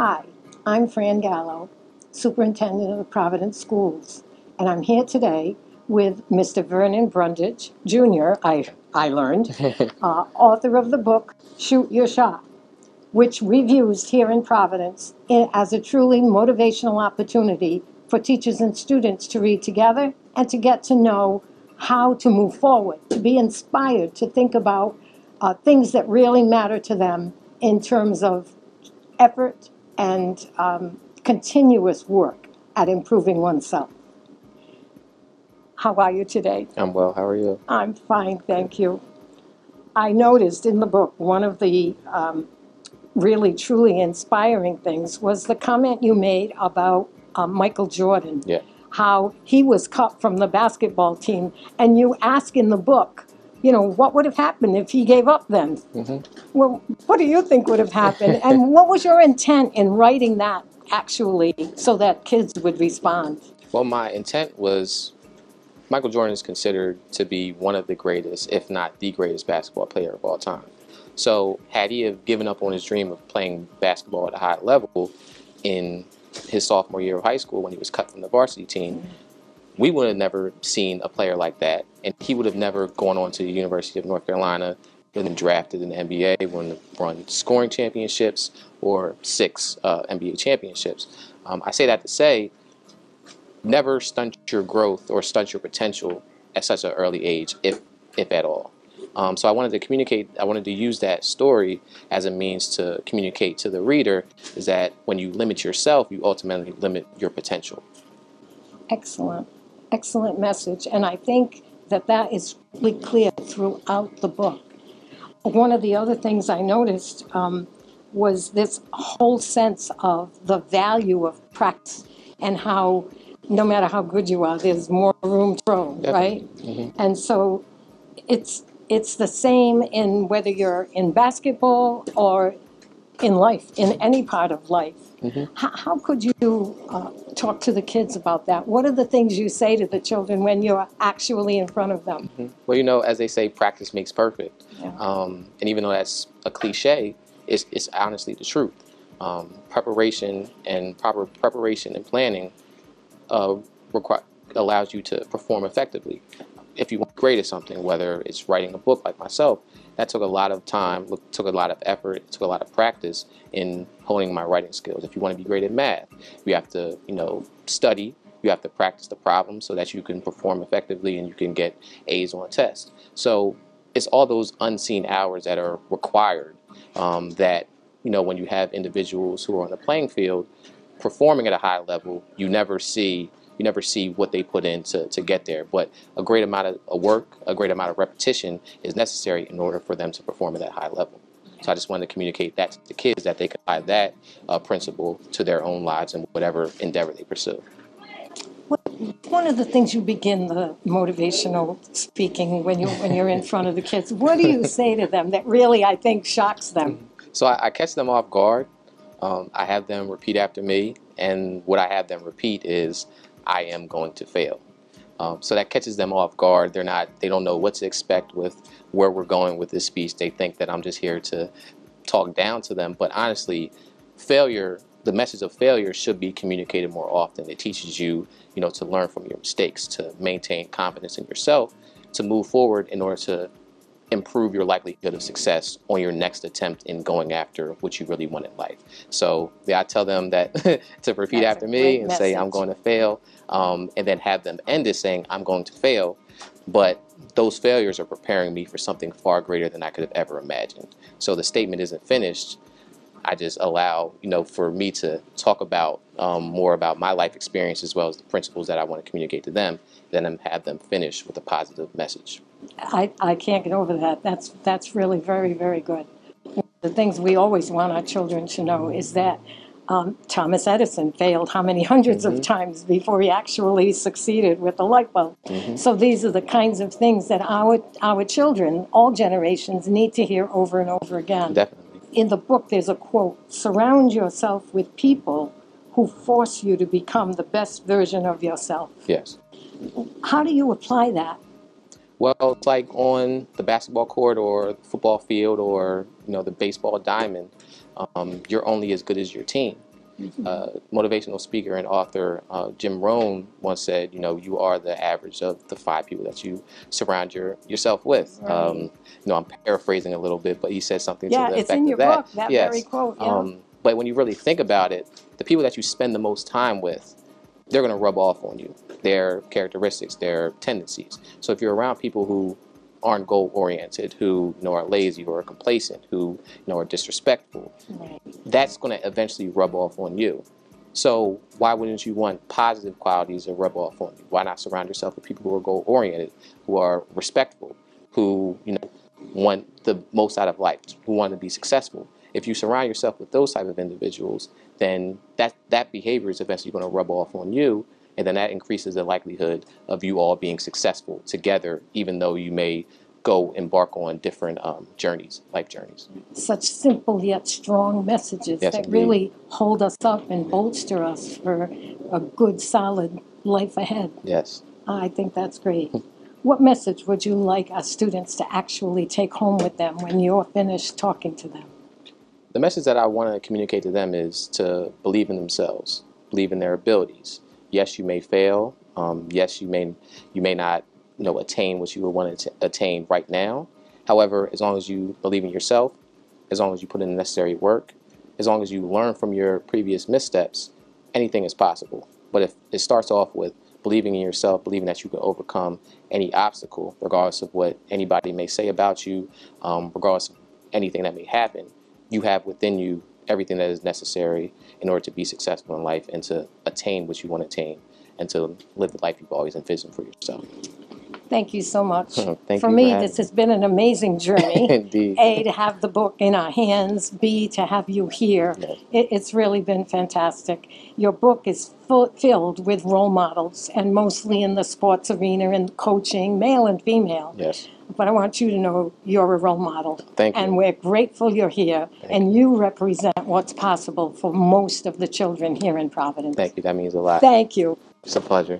Hi, I'm Fran Gallo, Superintendent of the Providence Schools, and I'm here today with Mr. Vernon Brundage, Jr., I learned, author of the book, Shoot Your Shot, which we've used here in Providence as a truly motivational opportunity for teachers and students to read together and to get to know how to move forward, to be inspired, to think about things that really matter to them in terms of effort and continuous work at improving oneself. How are you today? I'm well. How are you? I'm fine, thank you. I noticed in the book one of the really truly inspiring things was the comment you made about Michael Jordan. Yeah. How he was cut from the basketball team, and you ask in the book, you know, what would have happened if he gave up then? Mm-hmm. Well, what do you think would have happened? And what was your intent in writing that, actually, so that kids would respond? Well, my intent was Michael Jordan is considered to be one of the greatest, if not the greatest basketball player of all time. So had he have given up on his dream of playing basketball at a high level in his sophomore year of high school when he was cut from the varsity team, we would have never seen a player like that, and he would have never gone on to the University of North Carolina, been drafted in the NBA, won scoring championships or 6 NBA championships. I say that to say, never stunt your growth or stunt your potential at such an early age, if at all. So I wanted to communicate, I wanted to use that story as a means to communicate to the reader is that when you limit yourself, you ultimately limit your potential. Excellent. Excellent message. And I think that that is really clear throughout the book. One of the other things I noticed was this whole sense of the value of practice and how no matter how good you are, there's more room to grow, right? Mm-hmm. And so it's the same in whether you're in basketball or in life, in any part of life. Mm-hmm. How could you talk to the kids about that? What are the things you say to the children when you're actually in front of them? Mm-hmm. Well, you know, as they say, practice makes perfect. Yeah. And even though that's a cliche, it's honestly the truth. Preparation and proper preparation and planning allows you to perform effectively. If you want to be great at something, whether it's writing a book like myself, that took a lot of time, took a lot of effort, took a lot of practice in honing my writing skills. If you want to be great at math, you have to, study. You have to practice the problem so that you can perform effectively and you can get A's on a test. So it's all those unseen hours that are required that, when you have individuals who are on the playing field performing at a high level, you never see what they put in to get there. But a great amount of work, a great amount of repetition is necessary in order for them to perform at that high level. So I just wanted to communicate that to the kids, that they can apply that principle to their own lives and whatever endeavor they pursue. One of the things you begin the motivational speaking when you're in front of the kids, what do you say to them that really, I think, shocks them? So I catch them off guard. I have them repeat after me, and what I have them repeat is, I am going to fail. So that catches them off guard. They don't know what to expect with where we're going with this speech. They think that I'm just here to talk down to them. But honestly, the message of failure should be communicated more often. It teaches you, to learn from your mistakes, to maintain confidence in yourself, to move forward in order to improve your likelihood of success on your next attempt in going after what you really want in life. So I tell them that to repeat after me and say, I'm going to fail, and then have them end it saying, I'm going to fail. But those failures are preparing me for something far greater than I could have ever imagined. So the statement isn't finished. I just allow, for me to talk about more about my life experience as well as the principles that I want to communicate to them, then have them finish with a positive message. I can't get over that. That's really very, very good. The things we always want our children to know is that Thomas Edison failed how many hundreds of times before he actually succeeded with the light bulb. So these are the kinds of things that our children, all generations, need to hear over and over again. Definitely. In the book, there's a quote, surround yourself with people who force you to become the best version of yourself. Yes. How do you apply that? Well, it's like on the basketball court or football field or, the baseball diamond. You're only as good as your team. Motivational speaker and author Jim Rohn once said, you know, you are the average of the 5 people that you surround yourself with. Right. You know, I'm paraphrasing a little bit, but he said something to Yeah, the it's effect in of your that. book, that Yes. very quote. Yeah. But when you really think about it, the people that you spend the most time with, they're going to rub off on you. Their characteristics, their tendencies. So if you're around people who aren't goal-oriented, who, you know, are lazy, who are complacent, who, you know, are disrespectful, Right. that's going to eventually rub off on you. So why wouldn't you want positive qualities to rub off on you? Why not surround yourself with people who are goal-oriented, who are respectful, who, you know, want the most out of life, who want to be successful? If you surround yourself with those type of individuals, then that behavior is eventually going to rub off on you, and then that increases the likelihood of you all being successful together, even though you may go embark on different journeys, life journeys. Such simple yet strong messages Yes, that indeed. really hold us up and bolster us for a good, solid life ahead. Yes. I think that's great. What message would you like our students to actually take home with them when you're finished talking to them? The message that I want to communicate to them is to believe in themselves, believe in their abilities. Yes, you may fail. Yes, you may not, you know, attain what you would want to attain right now. However, as long as you believe in yourself, as long as you put in the necessary work, as long as you learn from your previous missteps, anything is possible. But if it starts off with believing in yourself, believing that you can overcome any obstacle, regardless of what anybody may say about you, regardless of anything that may happen, you have within you everything that is necessary in order to be successful in life and to attain what you want to attain and to live the life you've always envisioned for yourself. Thank you so much. Thank For you me, for this has been an amazing journey. Indeed. A, to have the book in our hands. B, to have you here. Yes. It's really been fantastic. Your book is filled with role models, and mostly in the sports arena and coaching, male and female. Yes. But I want you to know you're a role model. Thank you. And we're grateful you're here. And you represent what's possible for most of the children here in Providence. Thank you. That means a lot. Thank you. It's a pleasure.